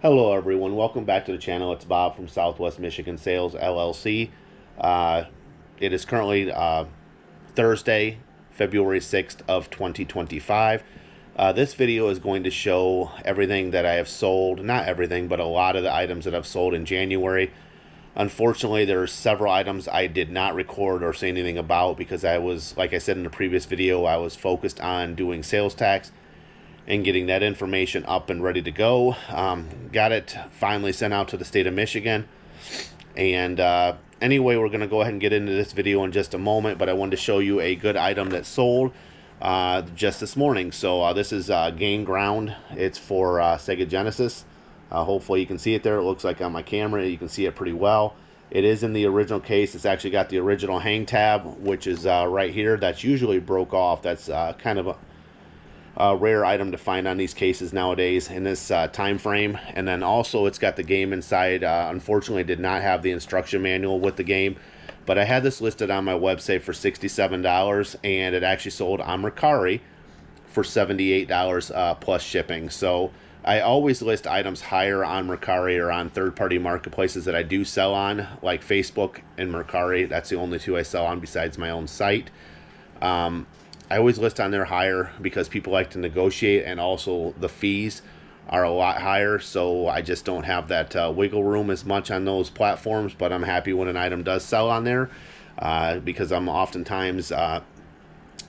Hello everyone, welcome back to the channel. It's Bob from Southwest Michigan Sales LLC. It is currently Thursday, February 6th of 2025. This video is going to show everything that I have sold, not everything, but a lot of the items that I've sold in January. Unfortunately, there are several items I did not record or say anything about because I was, like I said in the previous video, I was focused on doing sales tax and getting that information up and ready to go. Got it finally sent out to the state of Michigan. And anyway, we're going to go ahead and get into this video in just a moment, but I wanted to show you a good item that sold just this morning. So this is Gain Ground. It's for Sega Genesis. Hopefully you can see it there. It looks like on my camera you can see it pretty well. It is in the original case. It's actually got the original hang tab, which is right here. That's usually broke off. That's kind of a rare item to find on these cases nowadays in this time frame. And then also it's got the game inside. Unfortunately, did not have the instruction manual with the game, but I had this listed on my website for $67, and it actually sold on Mercari for $78 plus shipping. So I always list items higher on Mercari or on third-party marketplaces that I do sell on, like Facebook and Mercari. That's the only two I sell on besides my own site. I always list on there higher because people like to negotiate, and also the fees are a lot higher, so I just don't have that wiggle room as much on those platforms. But I'm happy when an item does sell on there because I'm oftentimes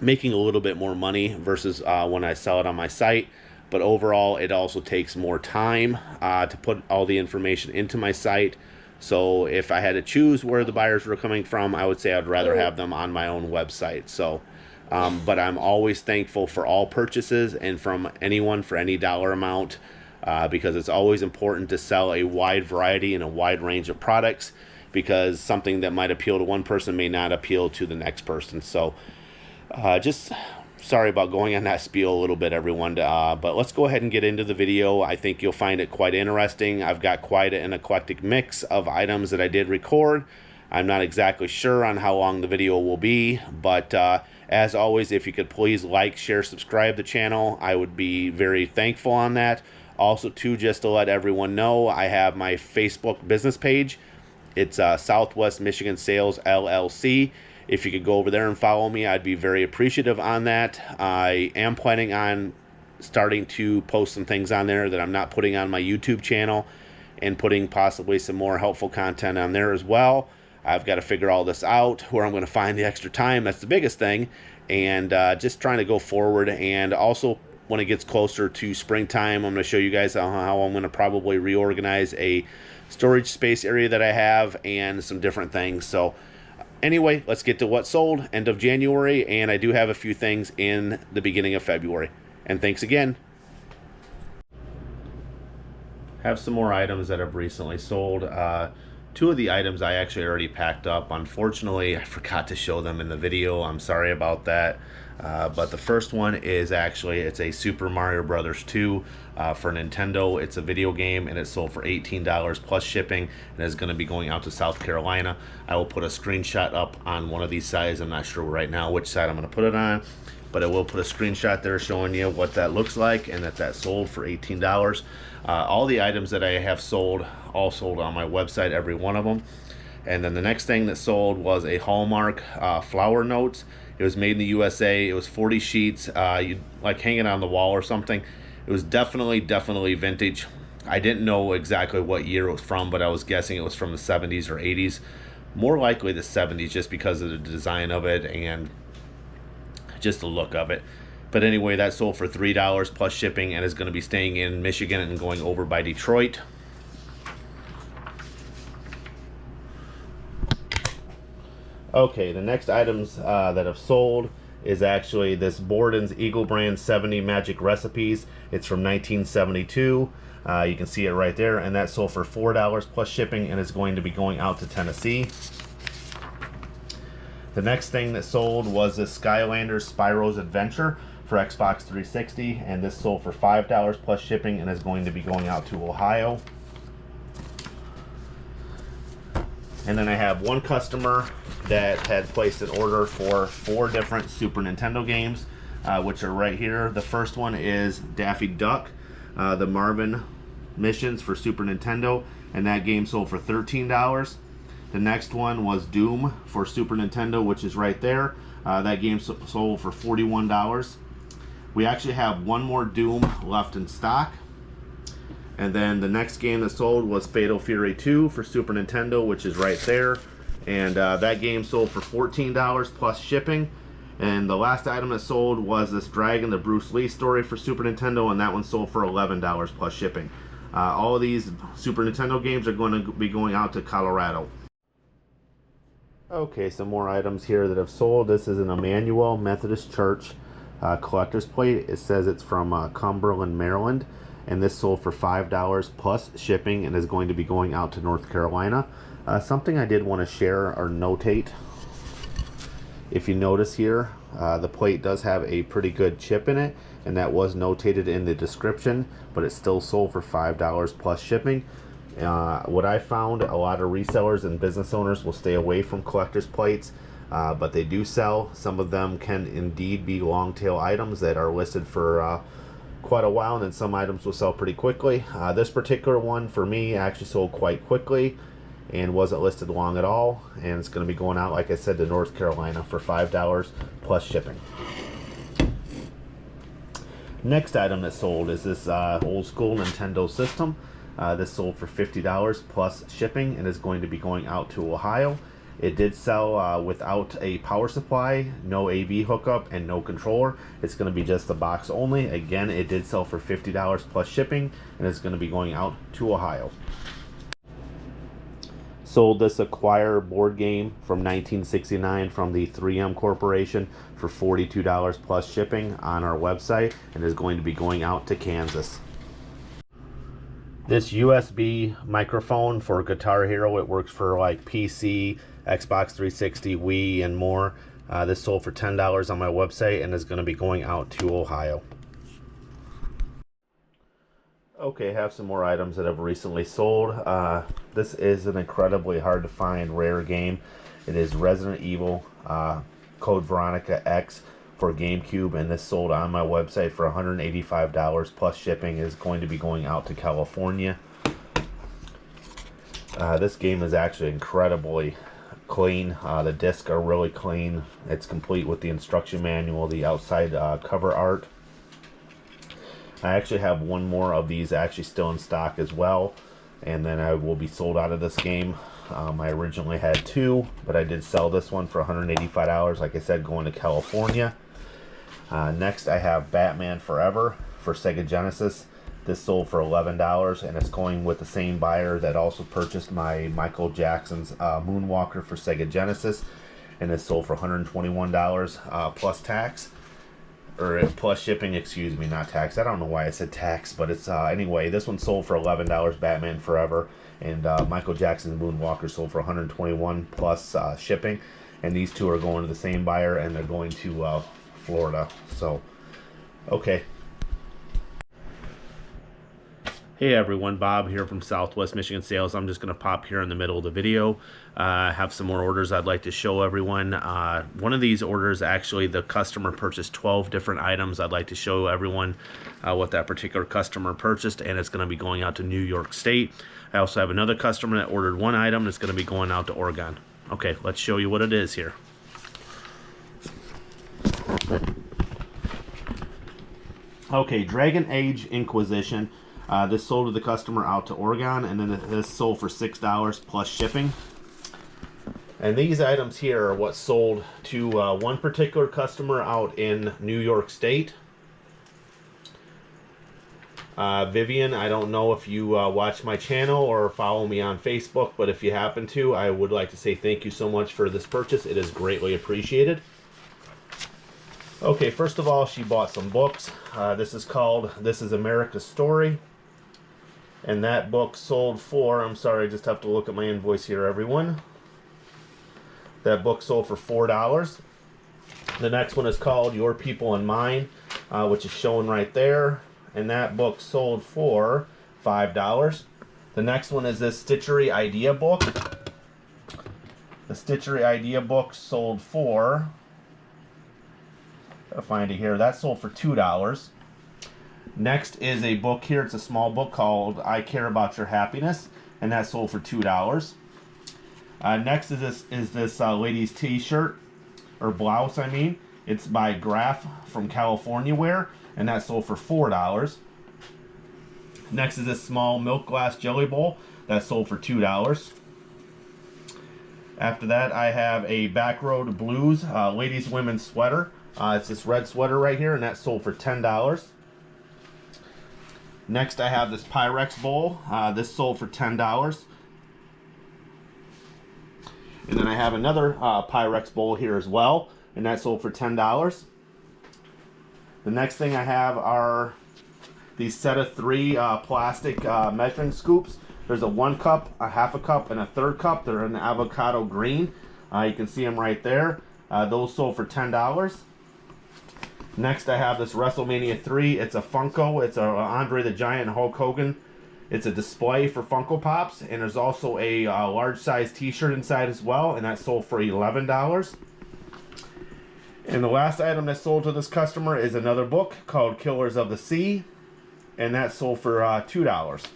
making a little bit more money versus when I sell it on my site. But overall, it also takes more time to put all the information into my site. So if I had to choose where the buyers were coming from, I would say I'd rather have them on my own website. So but I'm always thankful for all purchases and from anyone for any dollar amount because it's always important to sell a wide variety and a wide range of products, because something that might appeal to one person may not appeal to the next person. So just sorry about going on that spiel a little bit, everyone, but let's go ahead and get into the video. I think you'll find it quite interesting. I've got quite an eclectic mix of items that I did record. I'm not exactly sure on how long the video will be, but as always, if you could please like, share, subscribe the channel, I would be very thankful on that. Also, too, just to let everyone know, I have my Facebook business page. It's Southwest Michigan Sales LLC. If you could go over there and follow me, I'd be very appreciative on that. I am planning on starting to post some things on there that I'm not putting on my YouTube channel, and putting possibly some more helpful content on there as well. I've got to figure all this out, where I'm going to find the extra time. That's the biggest thing. And just trying to go forward. And also, when it gets closer to springtime, I'm going to show you guys how I'm going to probably reorganize a storage space area that I have and some different things. So anyway, let's get to what sold end of January. And I do have a few things in the beginning of February. And thanks again. Have some more items that have recently sold. Two of the items I actually already packed up. Unfortunately, I forgot to show them in the video. I'm sorry about that. But the first one is actually, it's a Super Mario Brothers 2 for Nintendo. It's a video game, and it's sold for $18 plus shipping, and is going to be going out to South Carolina. I will put a screenshot up on one of these sides. I'm not sure right now which side I'm going to put it on, but I will put a screenshot there showing you what that looks like, and that sold for $18. All the items that I have sold, all sold on my website, every one of them. And then the next thing that sold was a Hallmark flower notes. It was made in the USA. It was 40 sheets. You'd like hang it on the wall or something. It was definitely vintage. I didn't know exactly what year it was from, but I was guessing it was from the 70s or 80s. More likely the 70s, just because of the design of it and just the look of it. But anyway, that sold for $3 plus shipping, and is going to be staying in Michigan and going over by Detroit. Okay, the next items that have sold is actually this Borden's Eagle Brand 70 Magic Recipes. It's from 1972. You can see it right there, and that sold for $4 plus shipping, and is going to be going out to Tennessee. The next thing that sold was this Skylanders Spyro's Adventure for Xbox 360, and this sold for $5 plus shipping, and is going to be going out to Ohio. And then I have one customer that had placed an order for 4 different Super Nintendo games, which are right here. The first one is Daffy Duck, the Marvin Missions for Super Nintendo, and that game sold for $13. The next one was Doom for Super Nintendo, which is right there. That game sold for $41. We actually have one more Doom left in stock. And then the next game that sold was Fatal Fury 2 for Super Nintendo, which is right there. And that game sold for $14 plus shipping. And the last item that sold was this Dragon, the Bruce Lee story for Super Nintendo, and that one sold for $11 plus shipping. All of these Super Nintendo games are going to be going out to Colorado. Okay, some more items here that have sold. This is an Emmanuel Methodist Church collector's plate. It says it's from Cumberland, Maryland, and this sold for $5 plus shipping and is going to be going out to North Carolina. Something I did want to share or notate. If you notice here, the plate does have a pretty good chip in it, and that was notated in the description, but it still sold for $5 plus shipping. What I found, a lot of resellers and business owners will stay away from collector's plates, but they do sell. Some of them can indeed be long tail items that are listed for quite a while, and then some items will sell pretty quickly. This particular one for me actually sold quite quickly and wasn't listed long at all, and it's going to be going out, like I said, to North Carolina for $5 plus shipping. Next item that sold is this old school Nintendo system. This sold for $50 plus shipping and is going to be going out to Ohio. It did sell without a power supply, no AV hookup, and no controller. It's going to be just the box only. Again, it did sell for $50 plus shipping and is going to be going out to Ohio. Sold this Acquire board game from 1969 from the 3M Corporation for $42 plus shipping on our website and is going to be going out to Kansas. This USB microphone for Guitar Hero, it works for like PC, Xbox 360, Wii, and more. This sold for $10 on my website and is going to be going out to Ohio. Okay, have some more items that have recently sold. This is an incredibly hard to find rare game. It is Resident Evil Code Veronica X for GameCube, and this sold on my website for $185 plus shipping. Is going to be going out to California. This game is actually incredibly clean. The discs are really clean. It's complete with the instruction manual, the outside cover art. I actually have one more of these actually still in stock as well, and then I will be sold out of this game. I originally had two, but I did sell this one for $185, like I said, going to California. Next, I have Batman Forever for Sega Genesis. This sold for $11, and it's going with the same buyer that also purchased my Michael Jackson's Moonwalker for Sega Genesis, and this sold for $121 plus tax. Or plus shipping, excuse me, not tax. I don't know why I said tax, but it's anyway. This one sold for $11, Batman Forever, and Michael Jackson's Moonwalker sold for $121 plus shipping. And these two are going to the same buyer, and they're going to Florida. So, okay. Hey everyone, Bob here from Southwest Michigan Sales. I'm just going to pop here in the middle of the video. Have some more orders I'd like to show everyone. One of these orders, actually, the customer purchased 12 different items. I'd like to show everyone what that particular customer purchased, and it's going to be going out to New York State. I also have another customer that ordered one item that's going to be going out to Oregon. Okay, let's show you what it is here. Okay, Dragon Age Inquisition. This sold to the customer out to Oregon, and then this sold for $6 plus shipping. And these items here are what sold to one particular customer out in New York State. Vivian, I don't know if you watch my channel or follow me on Facebook, but if you happen to, I would like to say thank you so much for this purchase. It is greatly appreciated. Okay, first of all, she bought some books. This is called This Is America's Story. And that book sold for, I'm sorry, I just have to look at my invoice here, everyone. That book sold for $4. The next one is called Your People and Mine, which is shown right there. And that book sold for $5. The next one is this Stitchery Idea book. The Stitchery Idea book sold for, I'll find it here, that sold for $2. Next is a book here. It's a small book called I Care About Your Happiness, and that sold for $2. Next is this lady's t-shirt, or blouse I mean. It's by Graf from California Wear, and that sold for $4. Next is this small milk glass jelly bowl that sold for $2. After that, I have a Backroad Blues ladies women's sweater. It's this red sweater right here, and that sold for $10. Next, I have this Pyrex bowl. This sold for $10. And then I have another Pyrex bowl here as well, and that sold for $10. The next thing I have are these set of 3 plastic measuring scoops. There's a 1 cup, a half a cup, and a 1/3 cup. They're in avocado green. You can see them right there. Those sold for $10. Next, I have this WrestleMania 3. It's a Funko. It's a Andre the Giant and Hulk Hogan. It's a display for Funko Pops, and there's also a large size t-shirt inside as well, and that sold for $11. And the last item that sold to this customer is another book called Killers of the Sea, and that sold for $2.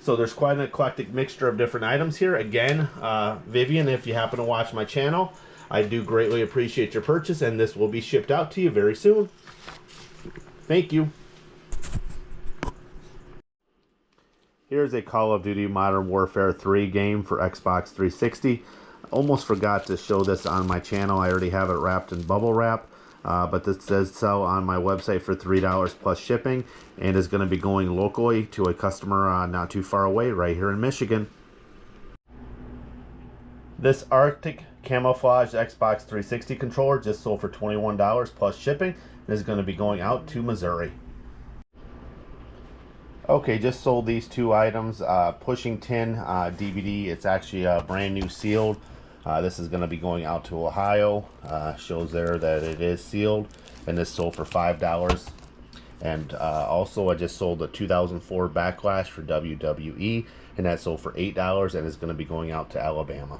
So there's quite an eclectic mixture of different items here. Again, Vivian, if you happen to watch my channel, I do greatly appreciate your purchase, and this will be shipped out to you very soon. Thank you. Here's a Call of Duty Modern Warfare 3 game for Xbox 360. I almost forgot to show this on my channel. I already have it wrapped in bubble wrap, but this does sell on my website for $3 plus shipping, and is going to be going locally to a customer not too far away, right here in Michigan. This Arctic Camouflage Xbox 360 controller just sold for $21 plus shipping, and is going to be going out to Missouri. Okay, just sold these 2 items. Pushing Tin DVD. It's actually brand new sealed. This is going to be going out to Ohio. Shows there that it is sealed, and this sold for $5. And also, I just sold a 2004 Backlash for WWE, and that sold for $8, and is going to be going out to Alabama.